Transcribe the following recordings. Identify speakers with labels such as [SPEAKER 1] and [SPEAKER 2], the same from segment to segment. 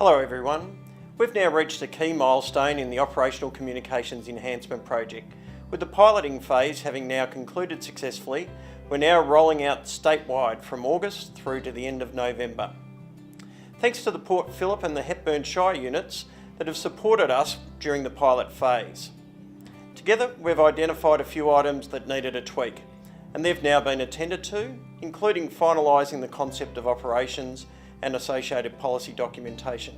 [SPEAKER 1] Hello everyone. We've now reached a key milestone in the Operational Communications Enhancement Project. With the piloting phase having now concluded successfully, we're now rolling out statewide from August through to the end of November. Thanks to the Port Phillip and the Hepburn Shire units that have supported us during the pilot phase. Together, we've identified a few items that needed a tweak, and they've now been attended to, including finalising the concept of operations and associated policy documentation.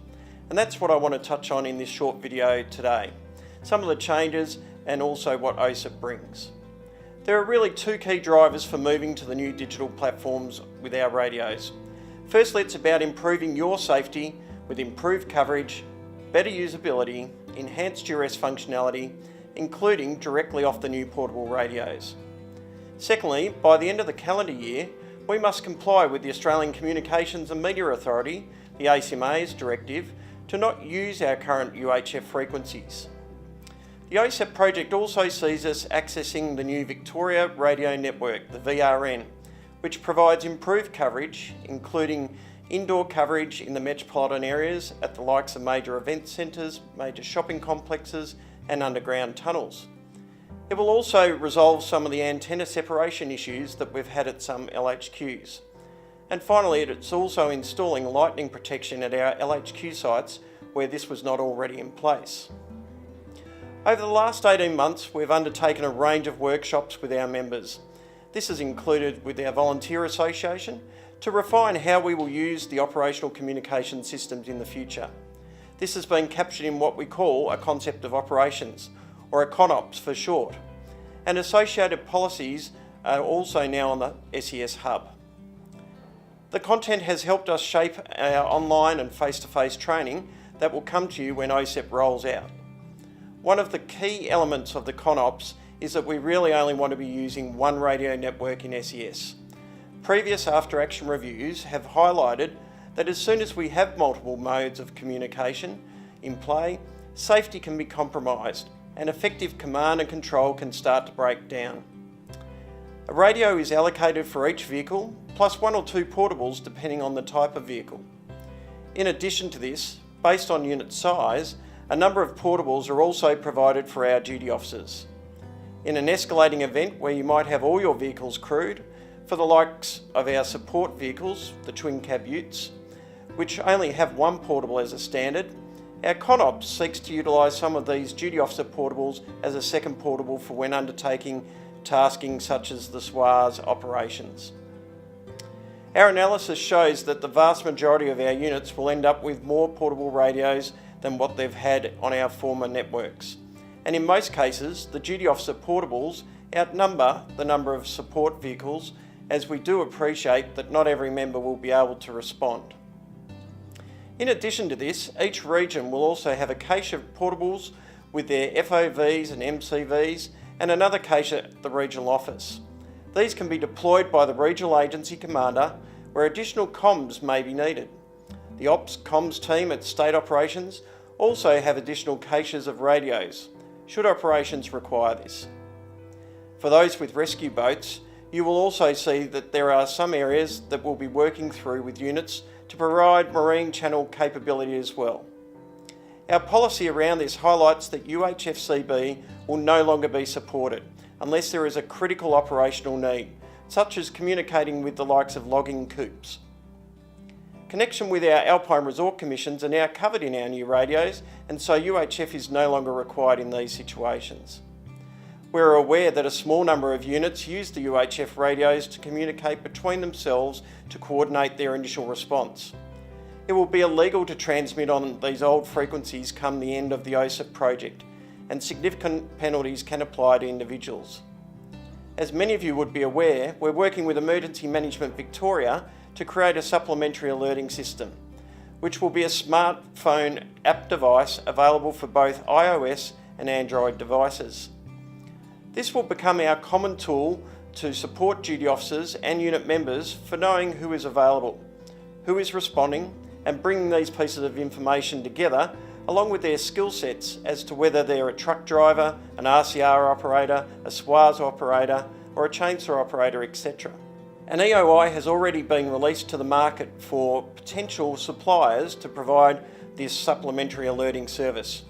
[SPEAKER 1] And that's what I want to touch on in this short video today. Some of the changes and also what OCEP brings. There are really two key drivers for moving to the new digital platforms with our radios. Firstly, it's about improving your safety with improved coverage, better usability, enhanced duress functionality, including directly off the new portable radios. Secondly, by the end of the calendar year, we must comply with the Australian Communications and Media Authority, the ACMA's directive, to not use our current UHF frequencies. The OCEP project also sees us accessing the new Victoria Radio Network, the VRN, which provides improved coverage, including indoor coverage in the metropolitan areas at the likes of major event centres, major shopping complexes and underground tunnels. It will also resolve some of the antenna separation issues that we've had at some LHQs. And finally, it's also installing lightning protection at our LHQ sites where this was not already in place. Over the last 18 months, we've undertaken a range of workshops with our members. This has included with our Volunteer Association to refine how we will use the operational communication systems in the future. This has been captured in what we call a concept of operations, or a CONOPS for short, and associated policies are also now on the SES Hub. The content has helped us shape our online and face-to-face training that will come to you when OCEP rolls out. One of the key elements of the CONOPS is that we really only want to be using one radio network in SES. Previous after-action reviews have highlighted that as soon as we have multiple modes of communication in play, safety can be compromised and effective command and control can start to break down. A radio is allocated for each vehicle, plus one or two portables depending on the type of vehicle. In addition to this, based on unit size, a number of portables are also provided for our duty officers. In an escalating event where you might have all your vehicles crewed, for the likes of our support vehicles, the twin cab utes, which only have one portable as a standard, our CONOPS seeks to utilise some of these duty officer portables as a second portable for when undertaking tasking such as the SWARS operations. Our analysis shows that the vast majority of our units will end up with more portable radios than what they've had on our former networks. And in most cases, the duty officer portables outnumber the number of support vehicles, as we do appreciate that not every member will be able to respond. In addition to this, each region will also have a cache of portables with their FOVs and MCVs and another cache at the regional office. These can be deployed by the regional agency commander where additional comms may be needed. The Ops Comms team at state operations also have additional caches of radios, should operations require this. For those with rescue boats, you will also see that there are some areas that we'll be working through with units to provide marine channel capability as well. Our policy around this highlights that UHF-CB will no longer be supported unless there is a critical operational need, such as communicating with the likes of logging coops. Connection with our Alpine Resort Commissions are now covered in our new radios, and so UHF is no longer required in these situations. We're aware that a small number of units use the UHF radios to communicate between themselves to coordinate their initial response. It will be illegal to transmit on these old frequencies come the end of the OCEP project, and significant penalties can apply to individuals. As many of you would be aware, we're working with Emergency Management Victoria to create a supplementary alerting system, which will be a smartphone app device available for both iOS and Android devices. This will become our common tool to support duty officers and unit members for knowing who is available, who is responding, and bringing these pieces of information together along with their skill sets as to whether they're a truck driver, an RCR operator, a SWARS operator, or a chainsaw operator, etc. An EOI has already been released to the market for potential suppliers to provide this supplementary alerting service.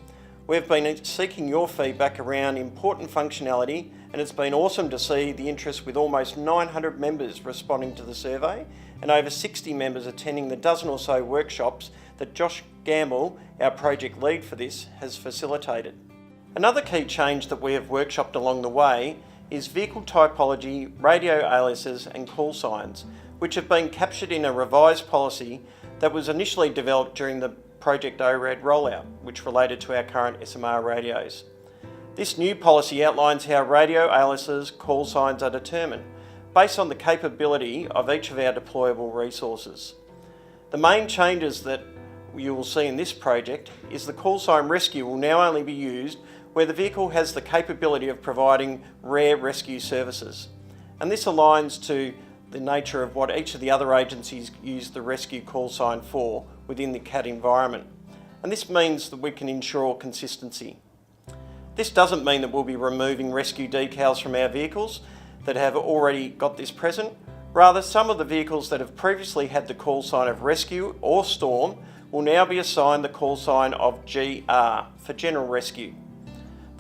[SPEAKER 1] We've been seeking your feedback around important functionality, and it's been awesome to see the interest with almost 900 members responding to the survey and over 60 members attending the dozen or so workshops that Josh Gamble, our project lead for this, has facilitated. Another key change that we have workshopped along the way is vehicle typology, radio aliases and call signs, which have been captured in a revised policy that was initially developed during the Project ORAD rollout, which related to our current SMR radios. This new policy outlines how radio aliases, call signs are determined, based on the capability of each of our deployable resources. The main changes that you will see in this project is the call sign rescue will now only be used where the vehicle has the capability of providing rare rescue services. And this aligns to the nature of what each of the other agencies use the rescue call sign for within the CAT environment. And this means that we can ensure consistency. This doesn't mean that we'll be removing rescue decals from our vehicles that have already got this present. Rather, some of the vehicles that have previously had the call sign of rescue or storm will now be assigned the call sign of GR for general rescue.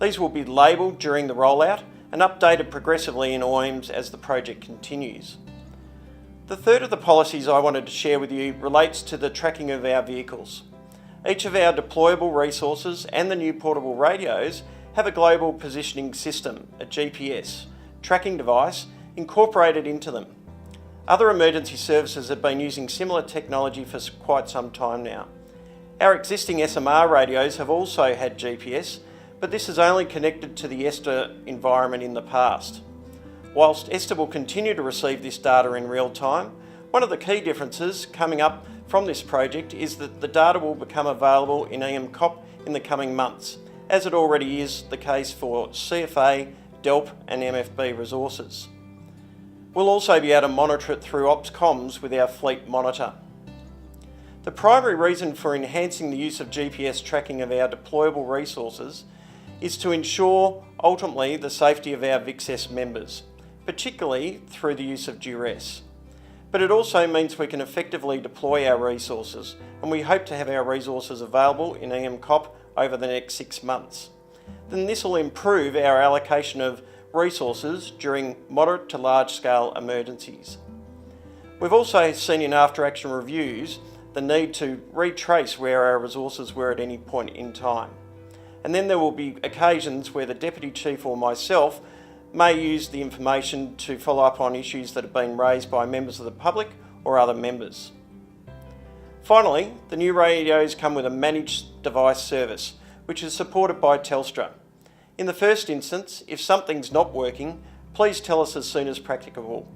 [SPEAKER 1] These will be labelled during the rollout and updated progressively in OIMS as the project continues. The third of the policies I wanted to share with you relates to the tracking of our vehicles. Each of our deployable resources and the new portable radios have a global positioning system, a GPS, tracking device incorporated into them. Other emergency services have been using similar technology for quite some time now. Our existing SMR radios have also had GPS, but this is only connected to the ESTA environment in the past. Whilst ESTA will continue to receive this data in real time, one of the key differences coming up from this project is that the data will become available in EMCOP in the coming months, as it already is the case for CFA, DELP and MFB resources. We'll also be able to monitor it through OpsComms with our fleet monitor. The primary reason for enhancing the use of GPS tracking of our deployable resources is to ensure ultimately the safety of our VIXS members, particularly through the use of duress. But it also means we can effectively deploy our resources, and we hope to have our resources available in EMCOP over the next 6 months. Then this will improve our allocation of resources during moderate to large scale emergencies. We've also seen in after action reviews the need to retrace where our resources were at any point in time. And then there will be occasions where the Deputy Chief or myself may use the information to follow up on issues that have been raised by members of the public or other members. Finally, the new radios come with a managed device service, which is supported by Telstra. In the first instance, if something's not working, please tell us as soon as practicable.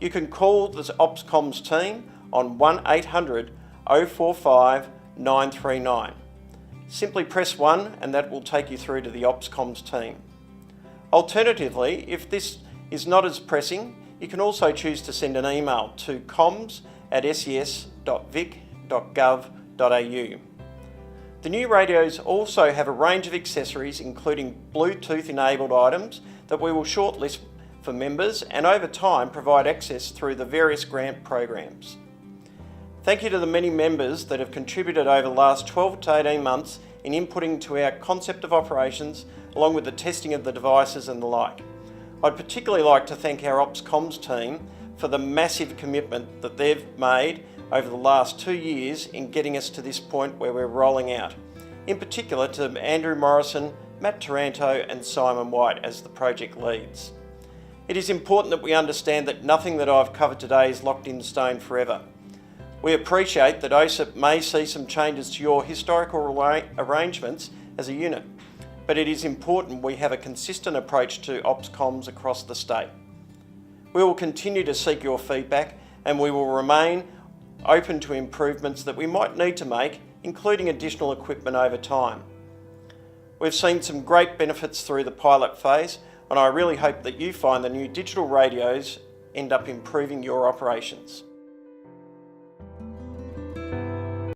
[SPEAKER 1] You can call the OpsComms team on 1800 045 939. Simply press 1 and that will take you through to the OpsComms team. Alternatively, if this is not as pressing, you can also choose to send an email to comms@ses.vic.gov.au. The new radios also have a range of accessories including Bluetooth enabled items that we will shortlist for members and over time provide access through the various grant programs. Thank you to the many members that have contributed over the last 12 to 18 months in inputting to our concept of operations along with the testing of the devices and the like. I'd particularly like to thank our OpsComms team for the massive commitment that they've made over the last 2 years in getting us to this point where we're rolling out. In particular to Andrew Morrison, Matt Taranto and Simon White as the project leads. It is important that we understand that nothing that I've covered today is locked in stone forever. We appreciate that OCEP may see some changes to your historical arrangements as a unit, but it is important we have a consistent approach to OpsComms across the state. We will continue to seek your feedback and we will remain open to improvements that we might need to make, including additional equipment over time. We've seen some great benefits through the pilot phase, and I really hope that you find the new digital radios end up improving your operations.